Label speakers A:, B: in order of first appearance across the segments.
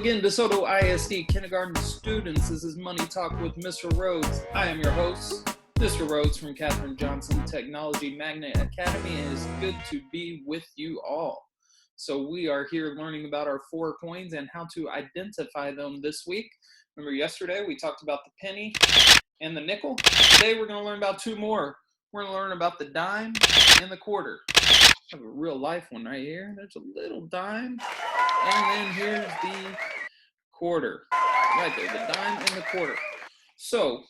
A: again, DeSoto ISD kindergarten students. This is Money Talk with Mr. Rhodes. I am your host, Mr. Rhodes from Katherine Johnson Technology Magnet Academy, and it's good to be with you all. So we are here learning about our 4 coins and how to identify them this week. Remember yesterday we talked about the penny and the nickel. Today we're going to learn about 2 more. We're going to learn about the dime and the quarter. I have a real life one right here. There's a little dime. And then here's the quarter. Right there, the dime and the quarter. So,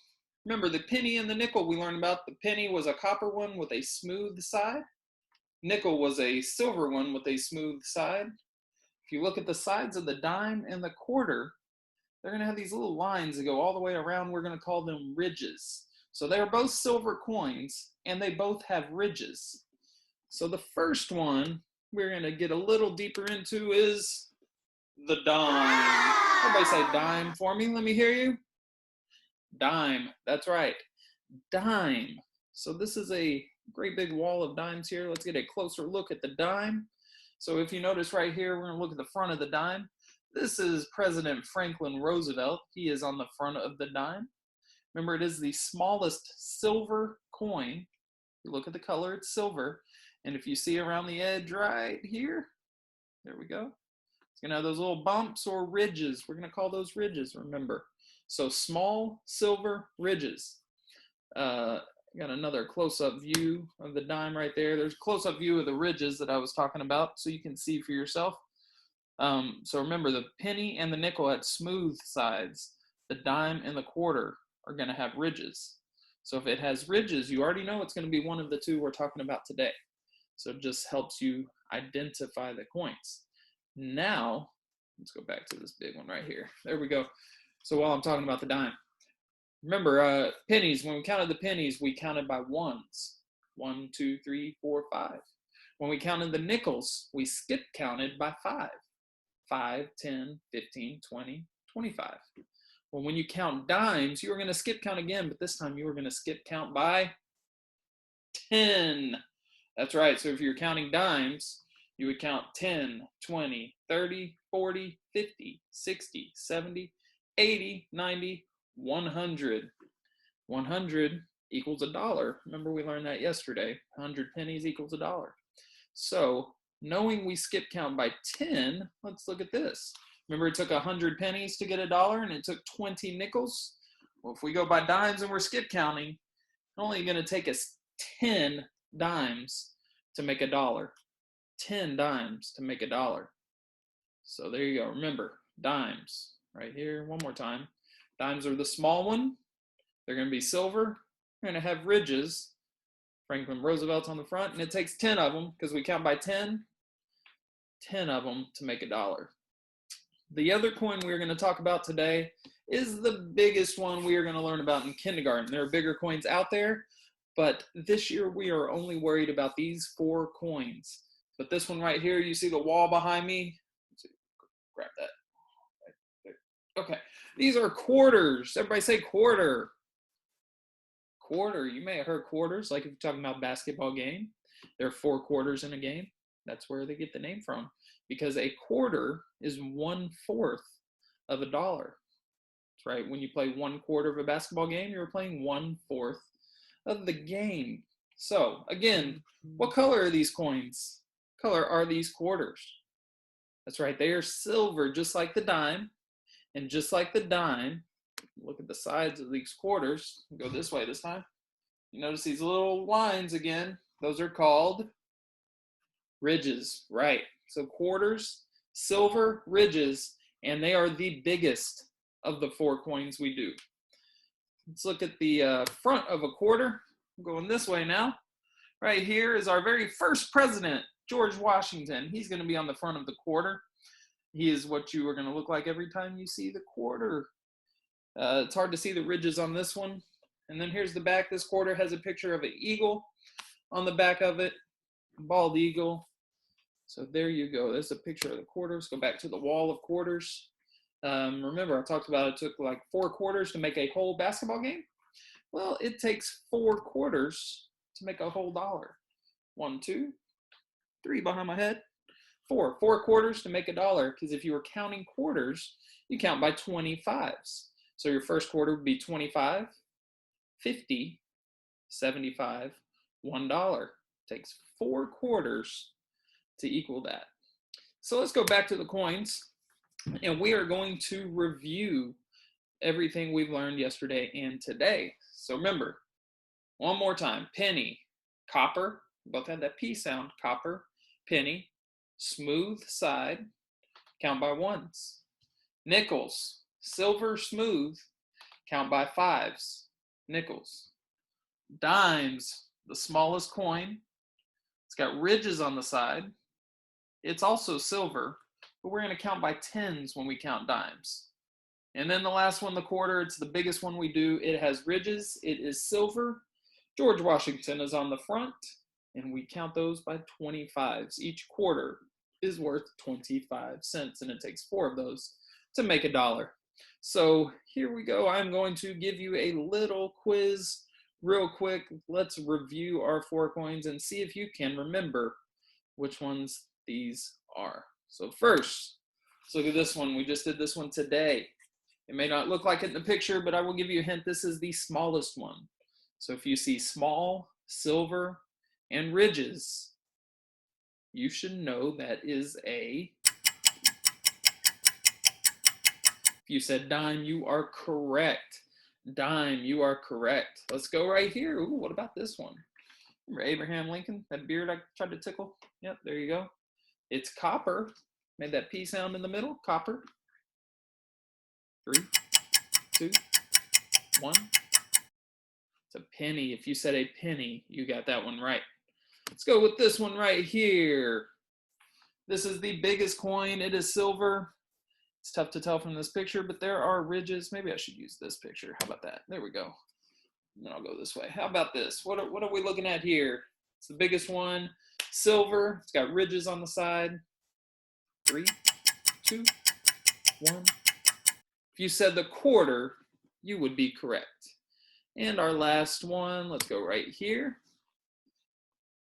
A: remember the penny and the nickel we learned about. The penny was a copper one with a smooth side. Nickel was a silver one with a smooth side. If you look at the sides of the dime and the quarter, they're going to have these little lines that go all the way around. We're going to call them ridges. So they're both silver coins, and they both have ridges. So the first one we're going to get a little deeper into is the dime. Everybody say dime for me. Let me hear you. Dime. That's right. Dime. So this is a great big wall of dimes here. Let's get a closer look at the dime. So if you notice right here, we're going to look at the front of the dime. This is President Franklin Roosevelt. He is on the front of the dime. Remember, it is the smallest silver coin. You look at the color, it's silver. And if you see around the edge right here, there we go. It's going to have those little bumps or ridges. We're going to call those ridges, remember. So small silver ridges. Got another close-up view of the dime right there. There's a close-up view of the ridges that I was talking about, so you can see for yourself. So remember, the penny and the nickel had smooth sides. The dime and the quarter are going to have ridges. So if it has ridges, you already know it's going to be one of the 2 we're talking about today. So it just helps you identify the coins. Now, let's go back to this big one right here. There we go. So while I'm talking about the dime, remember, pennies, when we counted the pennies, we counted by ones. 1, 2, 3, 4, 5. When we counted the nickels, we skip counted by 5. 5, 10, 15, 20, 25. Well, when you count dimes, you were going to skip count again, but this time you were going to skip count by 10. That's right. So if you're counting dimes, you would count 10, 20, 30, 40, 50, 60, 70, 80, 90, 100. 100 equals $1. Remember, we learned that yesterday. 100 pennies equals $1. So knowing we skip count by 10, let's look at this. Remember, it took 100 pennies to get $1, and it took 20 nickels. Well, if we go by dimes and we're skip counting, it's only going to take us 10 dimes to make $1. 10 dimes to make $1. So there you go. Remember, dimes right here. One more time. Dimes are the small one. They're going to be silver. They're going to have ridges. Franklin Roosevelt's on the front, and it takes 10 of them because we count by 10. 10 of them to make $1. The other coin we're going to talk about today is the biggest one we are going to learn about in kindergarten. There are bigger coins out there, but this year we are only worried about these 4 coins. But this one right here, you see the wall behind me? Grab that. Right there. Okay, these are quarters. Everybody say quarter. Quarter. You may have heard quarters, like if you're talking about a basketball game. There are 4 quarters in a game. That's where they get the name from, because a quarter is 1/4 of $1. That's right. When you play 1/4 of a basketball game, you're playing 1/4 of the game. So again, what color are these coins? Color are these quarters? That's right. They are silver, just like the dime. And just like the dime, look at the sides of these quarters. Go this way this time. You notice these little lines again. Those are called ridges, right? So quarters, silver, ridges, and they are the biggest of the 4 coins we do. Let's look at the front of a quarter. I'm going this way now. Right here is our very first president, George Washington. He's going to be on the front of the quarter. He is what you are going to look like every time you see the quarter. It's hard to see the ridges on this one. And then here's the back. This quarter has a picture of an eagle on the back of it, bald eagle. So there you go. There's a picture of the quarters. Go back to the wall of quarters. Remember, I talked about it took like 4 quarters to make a whole basketball game. Well, it takes 4 quarters to make a whole $1. 1, 2, 3 behind my head. 4 quarters to make $1. Because if you were counting quarters, you count by 25s. So your first quarter would be 25, 50, 75, $1. Takes 4 quarters to equal that. So let's go back to the coins, and we are going to review everything we've learned yesterday and today. So remember, one more time: penny, copper, both had that P sound, copper, penny, smooth side, count by 1s. Nickels, silver, smooth, count by 5s, nickels. Dimes, the smallest coin, it's got ridges on the side. It's also silver, but we're going to count by 10s when we count dimes. And then the last one, the quarter, it's the biggest one we do. It has ridges. It is silver. George Washington is on the front, and we count those by 25s. Each quarter is worth 25 cents, and it takes 4 of those to make $1. So here we go. I'm going to give you a little quiz real quick. Let's review our 4 coins and see if you can remember which ones these are. So first, let's look at this one. We just did this one today. It may not look like it in the picture, but I will give you a hint. This is the smallest one. So if you see small, silver, and ridges, you should know that is a... If you said dime, you are correct. Dime, you are correct. Let's go right here. Ooh, what about this one? Remember Abraham Lincoln, that beard I tried to tickle? Yep, there you go. It's copper. Made that P sound in the middle, copper. 3, 2, 1. It's a penny. If you said a penny, you got that one right. Let's go with this one right here. This is the biggest coin. It is silver. It's tough to tell from this picture, but there are ridges. Maybe I should use this picture. How about that? There we go. And then I'll go this way. How about this? What are we looking at here? It's the biggest one. Silver. It's got ridges on the side. 3, 2, 1. If you said the quarter, you would be correct. And our last one, let's go right here.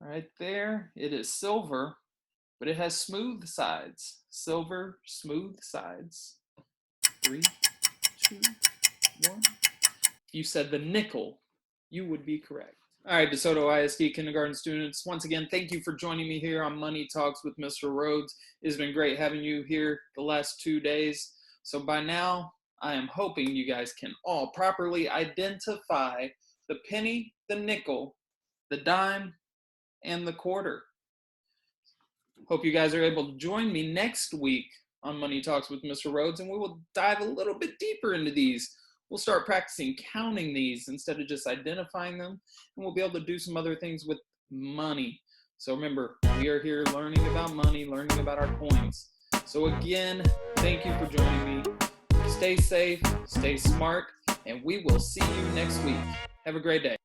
A: Right there. It is silver, but it has smooth sides. Silver, smooth sides. 3, 2, 1. If you said the nickel, you would be correct. All right, DeSoto ISD kindergarten students, once again, thank you for joining me here on Money Talks with Mr. Rhodes. It's been great having you here the last 2 days. So by now, I am hoping you guys can all properly identify the penny, the nickel, the dime, and the quarter. Hope you guys are able to join me next week on Money Talks with Mr. Rhodes, and we will dive a little bit deeper into these. We'll start practicing counting these instead of just identifying them, and we'll be able to do some other things with money. So remember, we are here learning about money, learning about our coins. So again, thank you for joining me. Stay safe, stay smart, and we will see you next week. Have a great day.